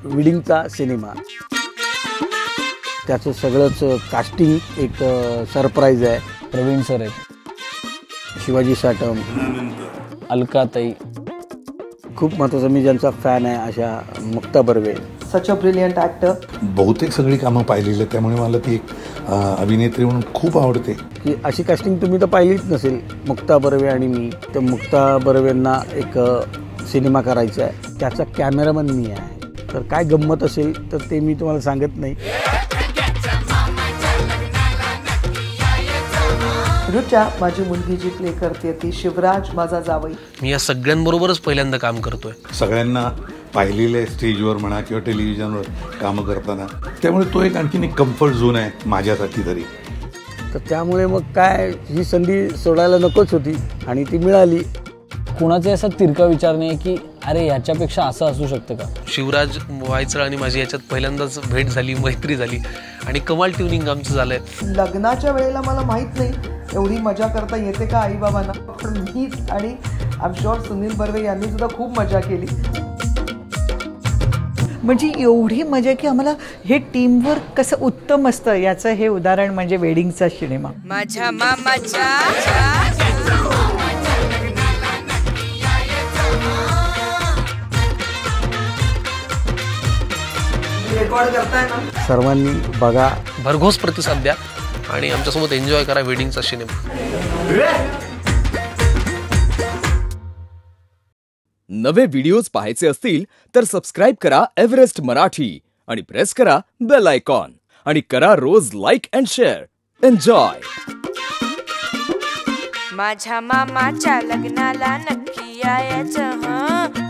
विडिंगचा cinema, त्याचं सगळंच casting एक सरप्राईज आहे. प्रवीण सर आहेत, शिवाजी साटम, अलकाताई. खूप महत्त्वाचं, मी ज्यांचा फॅन आहे अशा मुक्ता बर्वे. सच अ ब्रिलियंट ॲक्टर. बहुतेक सगळी कामं पाहिलेली आहेत, त्यामुळे मला ती एक अभिनेत्री म्हणून खूप आवडते. की अशी कास्टिंग तुम्ही तर पाहिलीच नसेल. मुक्ता बर्वे आणि मी, तर मुक्ता बर्वेंना एक सिनेमा करायचा आहे, त्याचा कॅमेरामन मी आहे. तर काय गंमत असेल तर ते मी तुम्हाला सांगत नाही. रुचा माझी मुलगी जी प्ले करते ती शिवराज माझा जावई. मी या सगळ्यांबरोबरच पहिल्यांदा काम करतोय. सगळ्यांना पाहिलेलं आहे स्टेजवर म्हणा किंवा टेलिव्हिजनवर कामं करताना, त्यामुळे तो एक आणखीन एक कम्फर्ट झोन आहे माझ्यासाठी तरी. तर त्यामुळे मग काय, ही संधी सोडायला नकोच होती आणि ती मिळाली. कुणाचा असा तिरका विचार नाही की अरे याच्यापेक्षा असं असू शकतं का. शिवराज वायचळ आणि माझी याच्यात पहिल्यांदाच भेट झाली, मैत्री झाली आणि कमाल ट्युनिंग आमचं झालंय. लग्नाच्या वेळेला मला माहीत नाही एवढी मजा करता येते का आईबाबांना, पण मी आणि I am sure Sunil Barve यांनी सुद्धा खूप मजा केली. म्हणजे एवढी मजा की आम्हाला हे टीमवर्क कसं उत्तम असतं याचं हे उदाहरण म्हणजे वेडिंगचा सिनेमा. माझ्या मामाच्या रेकॉर्ड करताय ना. सर्वांनी बघा, भरघोस प्रतिसाद द्या आणि आमच्यासोबत एन्जॉय करा वेडिंगचा सिनेमा. नवे व्हिडिओज पाहायचे असतील तर सबस्क्राईब करा एव्हरेस्ट मराठी आणि प्रेस करा बेल आयकॉन आणि करा रोज लाईक अँड शेअर. एन्जॉय. माझ्या मामाच्या लग्नाला नक्की यायचं.